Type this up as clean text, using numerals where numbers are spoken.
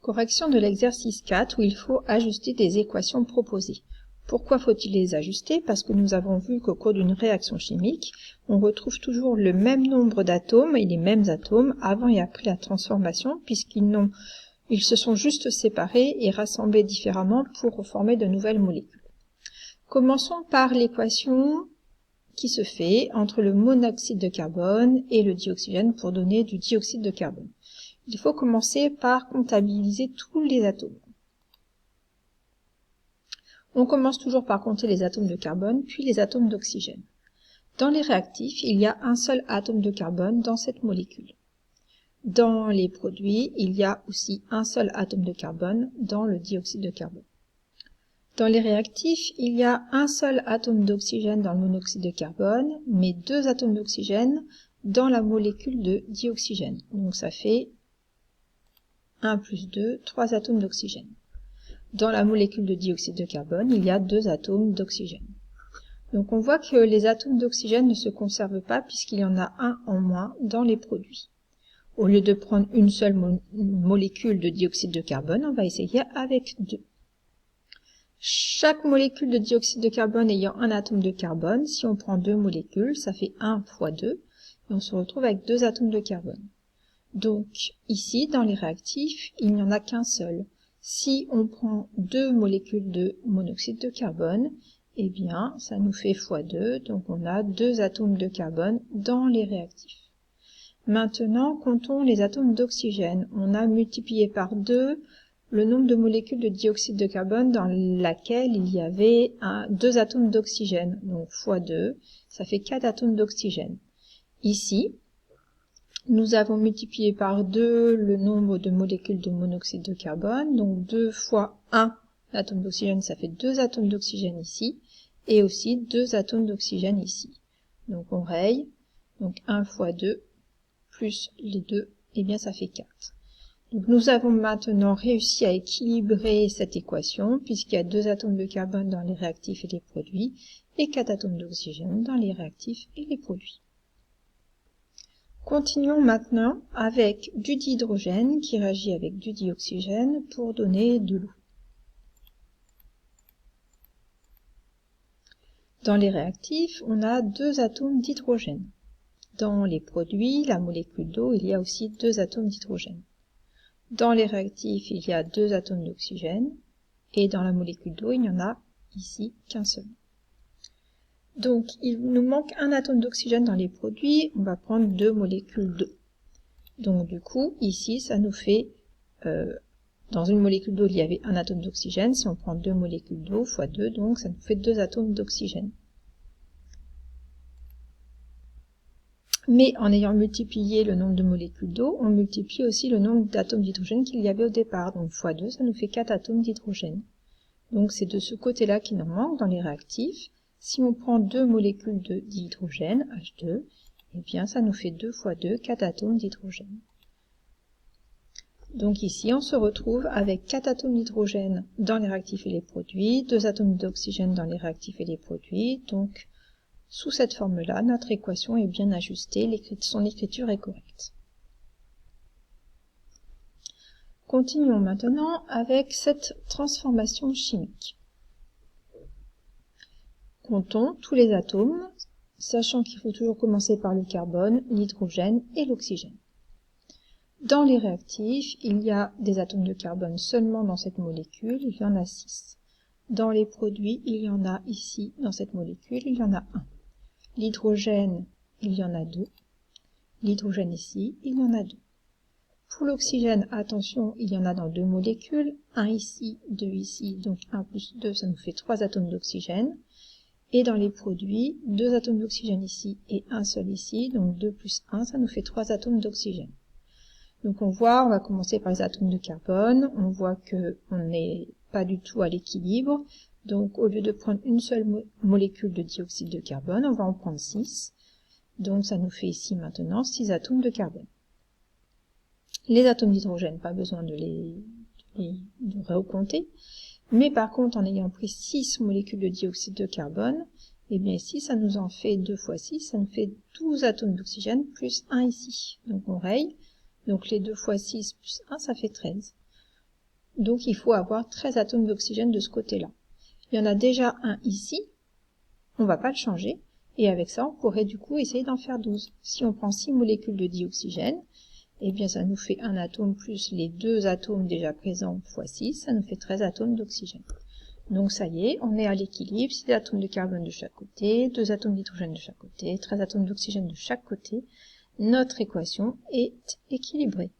Correction de l'exercice 4 où il faut ajuster des équations proposées. Pourquoi faut-il les ajuster? Parce que nous avons vu qu'au cours d'une réaction chimique, on retrouve toujours le même nombre d'atomes et les mêmes atomes avant et après la transformation ils se sont juste séparés et rassemblés différemment pour former de nouvelles molécules. Commençons par l'équation qui se fait entre le monoxyde de carbone et le dioxygène pour donner du dioxyde de carbone. Il faut commencer par comptabiliser tous les atomes. On commence toujours par compter les atomes de carbone, puis les atomes d'oxygène. Dans les réactifs, il y a un seul atome de carbone dans cette molécule. Dans les produits, il y a aussi un seul atome de carbone dans le dioxyde de carbone. Dans les réactifs, il y a un seul atome d'oxygène dans le monoxyde de carbone, mais deux atomes d'oxygène dans la molécule de dioxygène. Donc ça fait 1 plus 2, 3 atomes d'oxygène. Dans la molécule de dioxyde de carbone, il y a 2 atomes d'oxygène. Donc on voit que les atomes d'oxygène ne se conservent pas puisqu'il y en a un en moins dans les produits. Au lieu de prendre une seule molécule de dioxyde de carbone, on va essayer avec 2. Chaque molécule de dioxyde de carbone ayant un atome de carbone, si on prend 2 molécules, ça fait 1 fois 2, et on se retrouve avec 2 atomes de carbone. Donc ici, dans les réactifs, il n'y en a qu'un seul. Si on prend 2 molécules de monoxyde de carbone, eh bien, ça nous fait fois 2, donc on a 2 atomes de carbone dans les réactifs. Maintenant, comptons les atomes d'oxygène. On a multiplié par 2 le nombre de molécules de dioxyde de carbone dans laquelle il y avait 2 atomes d'oxygène. Donc fois 2, ça fait 4 atomes d'oxygène. Ici, nous avons multiplié par 2 le nombre de molécules de monoxyde de carbone. Donc 2 fois 1 atome d'oxygène, ça fait 2 atomes d'oxygène ici. Et aussi 2 atomes d'oxygène ici. Donc on raye. Donc 1 fois 2 plus les 2, eh bien ça fait 4. Donc nous avons maintenant réussi à équilibrer cette équation puisqu'il y a 2 atomes de carbone dans les réactifs et les produits et 4 atomes d'oxygène dans les réactifs et les produits. Continuons maintenant avec du dihydrogène qui réagit avec du dioxygène pour donner de l'eau. Dans les réactifs, on a 2 atomes d'hydrogène. Dans les produits, la molécule d'eau, il y a aussi 2 atomes d'hydrogène. Dans les réactifs, il y a 2 atomes d'oxygène, et dans la molécule d'eau, il n'y en a ici qu'un seul. Donc, il nous manque un atome d'oxygène dans les produits, on va prendre 2 molécules d'eau. Donc, du coup, ici, ça nous fait, dans une molécule d'eau, il y avait un atome d'oxygène, si on prend 2 molécules d'eau fois 2, donc ça nous fait 2 atomes d'oxygène. Mais en ayant multiplié le nombre de molécules d'eau, on multiplie aussi le nombre d'atomes d'hydrogène qu'il y avait au départ. Donc fois 2, ça nous fait 4 atomes d'hydrogène. Donc c'est de ce côté-là qu'il nous manque dans les réactifs. Si on prend 2 molécules de dihydrogène, H2, eh bien ça nous fait 2 fois 2, 4 atomes d'hydrogène. Donc ici, on se retrouve avec 4 atomes d'hydrogène dans les réactifs et les produits, 2 atomes d'oxygène dans les réactifs et les produits, donc sous cette forme-là, notre équation est bien ajustée, son écriture est correcte. Continuons maintenant avec cette transformation chimique. Comptons tous les atomes, sachant qu'il faut toujours commencer par le carbone, l'hydrogène et l'oxygène. Dans les réactifs, il y a des atomes de carbone seulement dans cette molécule, il y en a 6. Dans les produits, il y en a ici, dans cette molécule, il y en a 1. L'hydrogène, il y en a 2. L'hydrogène ici, il y en a 2. Pour l'oxygène, attention, il y en a dans 2 molécules. 1 ici, 2 ici, donc 1 plus 2, ça nous fait 3 atomes d'oxygène. Et dans les produits, 2 atomes d'oxygène ici et 1 seul ici, donc 2 plus 1, ça nous fait 3 atomes d'oxygène. Donc on va commencer par les atomes de carbone. On voit qu'on n'est pas du tout à l'équilibre. Donc, au lieu de prendre une seule molécule de dioxyde de carbone, on va en prendre 6. Donc, ça nous fait ici maintenant 6 atomes de carbone. Les atomes d'hydrogène, pas besoin de les recompter. Mais par contre, en ayant pris 6 molécules de dioxyde de carbone, eh bien ici, ça nous en fait 2 fois 6, ça nous fait 12 atomes d'oxygène plus 1 ici. Donc, on raye. Donc, les 2 fois 6 plus 1, ça fait 13. Donc il faut avoir 13 atomes d'oxygène de ce côté-là. Il y en a déjà un ici, on ne va pas le changer, et avec ça on pourrait du coup essayer d'en faire 12. Si on prend 6 molécules de dioxygène, eh bien ça nous fait un atome plus les 2 atomes déjà présents fois 6, ça nous fait 13 atomes d'oxygène. Donc ça y est, on est à l'équilibre, 6 atomes de carbone de chaque côté, 2 atomes d'hydrogène de chaque côté, 13 atomes d'oxygène de chaque côté. Notre équation est équilibrée.